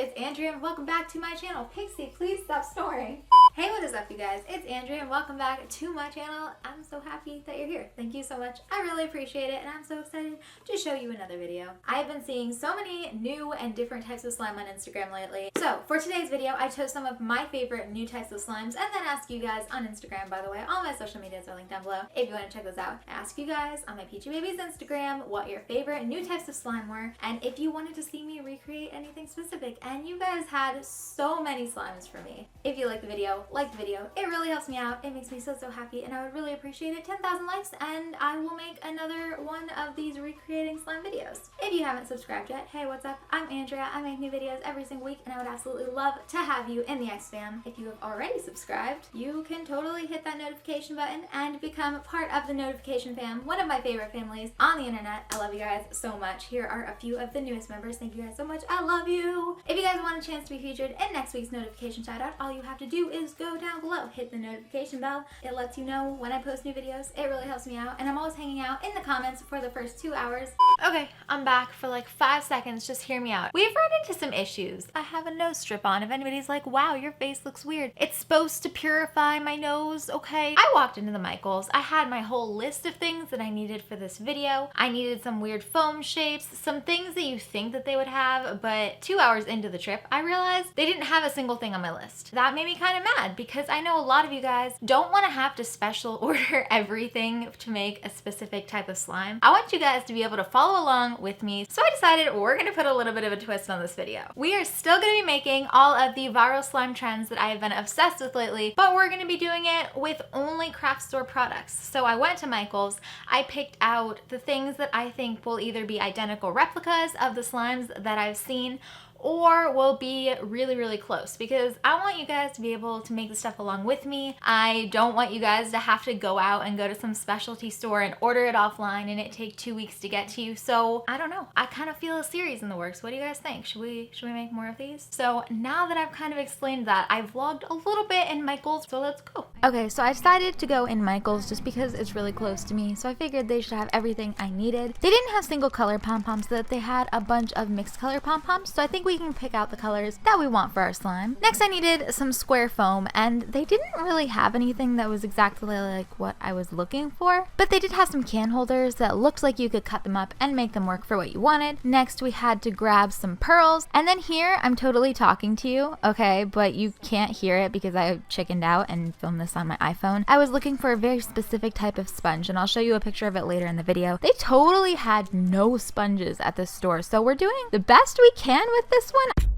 It's Andrea and welcome back to my channel. Pixie, please stop snoring. Hey, what is up you guys? It's Andrea and welcome back to my channel. I'm so happy that you're here. Thank you so much. I really appreciate it and I'm so excited to show you another video. I've been seeing so many new and different types of slime on Instagram lately. So for today's video, I chose some of my favorite new types of slimes and then ask you guys on Instagram, by the way. All my social medias are linked down below if you want to check those out. I ask you guys on my Peachybbies Instagram what your favorite new types of slime were and if you wanted to see me recreate anything specific, and you guys had so many slimes for me. If you like the video, it really helps me out. It makes me so happy and I would really appreciate it. 10,000 likes and I will make another one of these recreating slime videos. If you haven't subscribed yet, hey, what's up? I'm Andrea. I make new videos every single week and I would absolutely love to have you in the X fam. If you have already subscribed, you can totally hit that notification button and become part of the notification fam, one of my favorite families on the internet. I love you guys so much. Here are a few of the newest members. Thank you guys so much. I love you. If you guys want a chance to be featured in next week's notification shout out, all you have to do is go down below, hit the notification bell. It lets you know when I post new videos. It really helps me out and I'm always hanging out in the comments for the first 2 hours. Okay, I'm back for like 5 seconds. Just hear me out. We've run into some issues. I have a nose strip on. If anybody's like, wow, your face looks weird. It's supposed to purify my nose, okay? I walked into the Michaels. I had my whole list of things that I needed for this video. I needed some weird foam shapes, some things that you think that they would have, but 2 hours into the trip, I realized they didn't have a single thing on my list. That made me kind of mad because I know a lot of you guys don't want to have to special order everything to make a specific type of slime. I want you guys to be able to follow along with me. So I decided we're going to put a little bit of a twist on this video. We are still going to be making all of the viral slime trends that I have been obsessed with lately, but we're going to be doing it with only craft store products. So I went to Michael's, I picked out the things that I think will either be identical replicas of the slimes that I've seen or will be really close because I want you guys to be able to make the stuff along with me. I don't want you guys to have to go out and go to some specialty store and order it offline and it take 2 weeks to get to you. So I don't know. I kind of feel a series in the works. What do you guys think? Should we make more of these? So now that I've kind of explained that, I've vlogged a little bit in Michael's, so let's go. Okay, so I decided to go in Michael's just because it's really close to me. So I figured they should have everything I needed. They didn't have single color pom-poms, so that they had a bunch of mixed color pom-poms. So I think we can pick out the colors that we want for our slime. Next I needed some square foam and they didn't really have anything that was exactly like what I was looking for, but they did have some can holders that looked like you could cut them up and make them work for what you wanted. Next we had to grab some pearls and then here I'm totally talking to you, okay, but you can't hear it because I chickened out and filmed this on my iPhone. I was looking for a very specific type of sponge and I'll show you a picture of it later in the video. They totally had no sponges at this store, so we're doing the best we can with this one.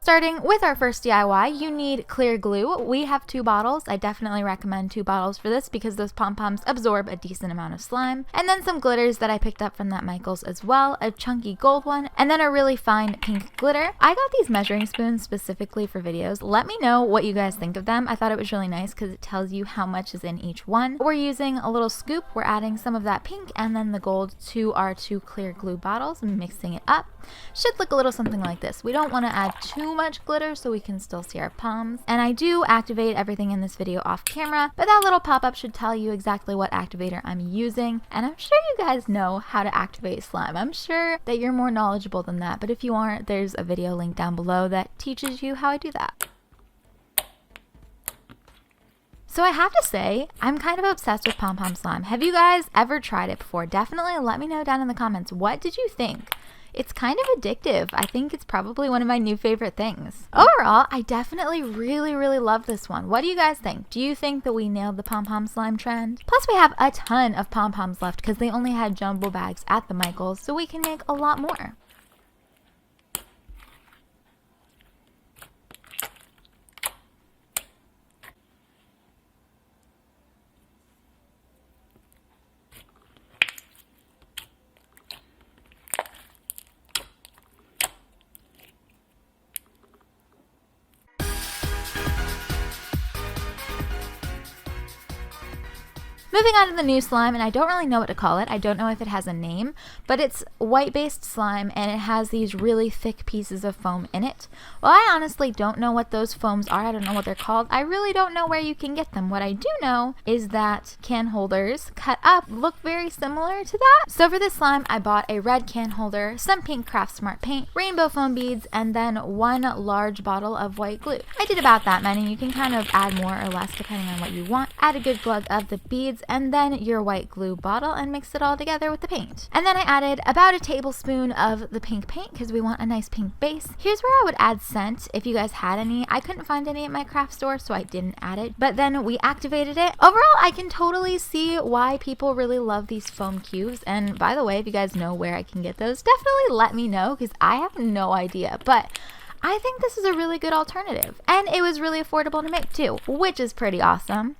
Starting with our first DIY, you need clear glue. We have 2 bottles. I definitely recommend 2 bottles for this because those pom-poms absorb a decent amount of slime. And then some glitters that I picked up from that Michael's as well, a chunky gold one, and then a really fine pink glitter. I got these measuring spoons specifically for videos. Let me know what you guys think of them. I thought it was really nice because it tells you how much is in each one. We're using a little scoop. We're adding some of that pink and then the gold to our 2 clear glue bottles and mixing it up. Should look a little something like this. We don't want to add too much glitter so we can still see our palms. And I do activate everything in this video off camera, but that little pop-up should tell you exactly what activator I'm using. And I'm sure you guys know how to activate slime. I'm sure that you're more knowledgeable than that, but if you aren't, there's a video link down below that teaches you how I do that. So I have to say, I'm kind of obsessed with pom-pom slime. Have you guys ever tried it before? Definitely let me know down in the comments. What did you think? It's kind of addictive. I think it's probably one of my new favorite things. Overall, I definitely really love this one. What do you guys think? Do you think that we nailed the pom-pom slime trend? Plus we have a ton of pom-poms left because they only had jumbo bags at the Michael's, so we can make a lot more. Moving on to the new slime, and I don't really know what to call it. I don't know if it has a name, but it's white-based slime, and it has these really thick pieces of foam in it. Well, I honestly don't know what those foams are. I don't know what they're called. I really don't know where you can get them. What I do know is that can holders cut up look very similar to that. So for this slime, I bought a red can holder, some pink Craft Smart paint, rainbow foam beads, and then one large bottle of white glue. I did about that many. You can kind of add more or less depending on what you want. Add a good glug of the beads and then your white glue bottle and mix it all together with the paint. And then I added about a tablespoon of the pink paint because we want a nice pink base. Here's where I would add scent if you guys had any. I couldn't find any at my craft store, so I didn't add it. But then we activated it. Overall, I can totally see why people really love these foam cubes. And by the way, if you guys know where I can get those, definitely let me know because I have no idea. But I think this is a really good alternative. And it was really affordable to make too, which is pretty awesome.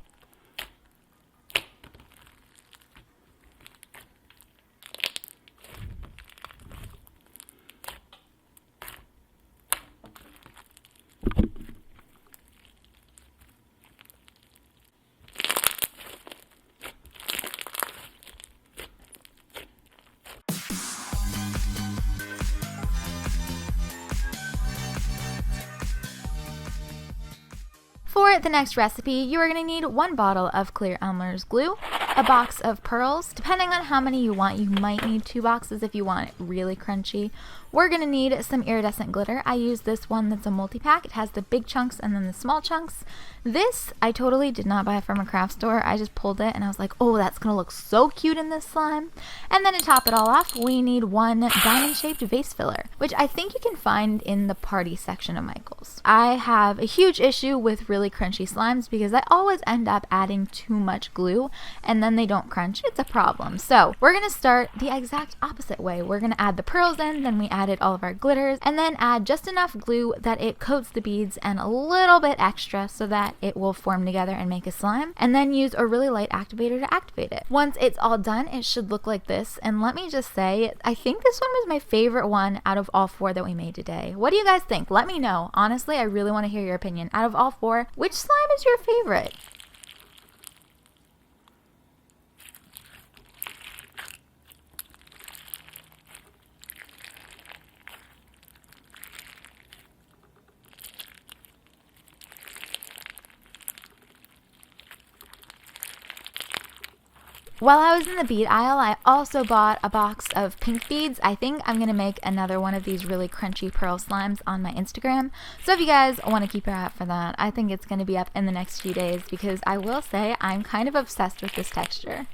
For the next recipe, you are going to need 1 bottle of clear Elmer's glue, a box of pearls. Depending on how many you want, you might need 2 boxes if you want it really crunchy. We're going to need some iridescent glitter. I use this one that's a multi-pack. It has the big chunks and then the small chunks. This, I totally did not buy from a craft store. I just pulled it and I was like, oh, that's going to look so cute in this slime. And then to top it all off, we need 1 diamond-shaped vase filler, which I think you can find in the party section of Michael's. I have a huge issue with really crunchy slimes because I always end up adding too much glue and then they don't crunch. It's a problem. So we're going to start the exact opposite way. We're going to add the pearls in, then we added all of our glitters, and then add just enough glue that it coats the beads and a little bit extra so that it will form together and make a slime, and then use a really light activator to activate it. Once it's all done, it should look like this, and let me just say, I think this one was my favorite one out of all 4 that we made today. What do you guys think? Let me know. Honestly, I really want to hear your opinion. Out of all 4, which slime is your favorite? While I was in the bead aisle, I also bought a box of pink beads. I think I'm going to make another one of these really crunchy pearl slimes on my Instagram. So if you guys want to keep your eye out for that, I think it's going to be up in the next few days because I will say I'm kind of obsessed with this texture.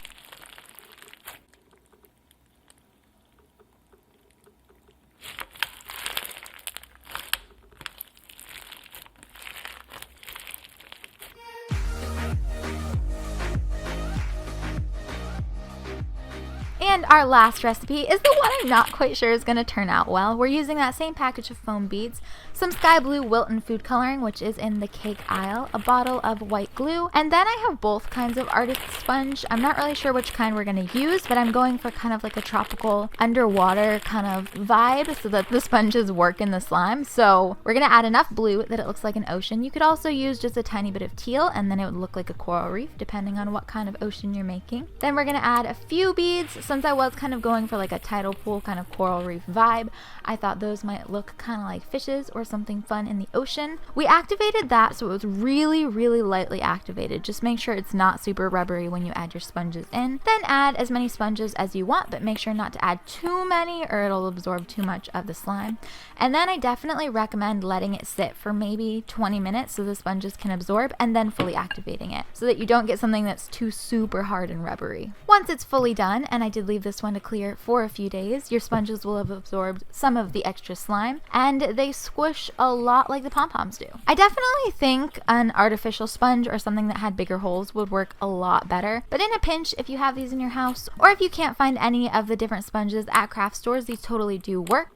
And our last recipe is the one I'm not quite sure is going to turn out well. We're using that same package of foam beads, some sky blue Wilton food coloring, which is in the cake aisle, a bottle of white glue, and then I have both kinds of artist sponge. I'm not really sure which kind we're going to use, but I'm going for kind of like a tropical underwater kind of vibe so that the sponges work in the slime. So we're going to add enough blue that it looks like an ocean. You could also use just a tiny bit of teal and then it would look like a coral reef depending on what kind of ocean you're making. Then we're going to add a few beads. Since I was kind of going for like a tidal pool kind of coral reef vibe, I thought those might look kind of like fishes or something fun in the ocean. We activated that so it was really, really lightly activated. Just make sure it's not super rubbery when you add your sponges in. Then add as many sponges as you want, but make sure not to add too many or it'll absorb too much of the slime. And then I definitely recommend letting it sit for maybe 20 minutes so the sponges can absorb and then fully activating it so that you don't get something that's too super hard and rubbery. Once it's fully done, and I did leave this one to clear for a few days, your sponges will have absorbed some of the extra slime and they squish a lot like the pom-poms do. I definitely think an artificial sponge or something that had bigger holes would work a lot better, but in a pinch, if you have these in your house or if you can't find any of the different sponges at craft stores, these totally do work.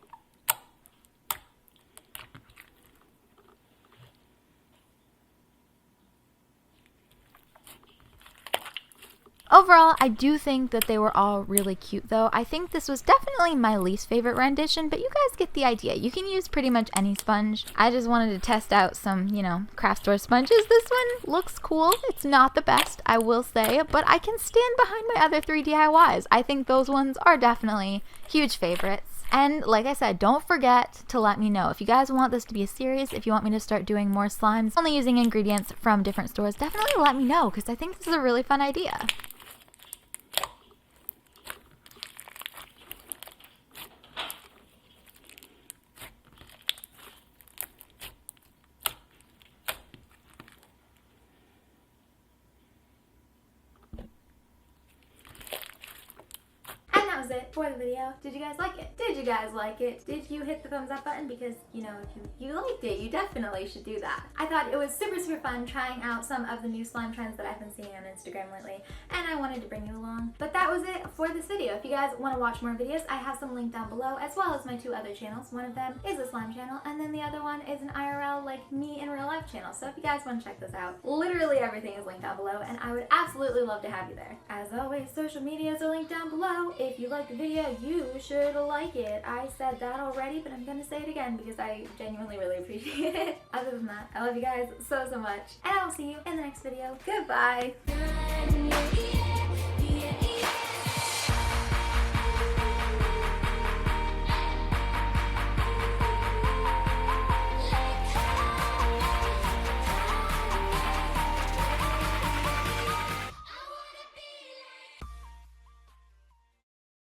Overall, I do think that they were all really cute though. I think this was definitely my least favorite rendition, but you guys get the idea. You can use pretty much any sponge. I just wanted to test out some, you know, craft store sponges. This one looks cool. It's not the best, I will say, but I can stand behind my other 3 DIYs. I think those ones are definitely huge favorites. And like I said, don't forget to let me know if you guys want this to be a series, if you want me to start doing more slimes, only using ingredients from different stores, definitely let me know because I think this is a really fun idea. That was it for the video. Did you guys like it? Did you guys like it? Did you hit the thumbs up button? Because, you know, if you liked it, you definitely should do that. I thought it was super fun trying out some of the new slime trends that I've been seeing on Instagram lately, and I wanted to bring you along. But that was it for this video. If you guys want to watch more videos, I have some linked down below, as well as my 2 other channels. One of them is a slime channel, and then the other one is an IRL, like me in real life channel. So if you guys want to check this out, literally everything is linked down below, and I would absolutely love to have you there. As always, social medias are linked down below. If you like the video, you should like it. I said that already, but I'm gonna say it again because I genuinely really appreciate it. Other than that, I love you guys so much, and I will see you in the next video. Goodbye.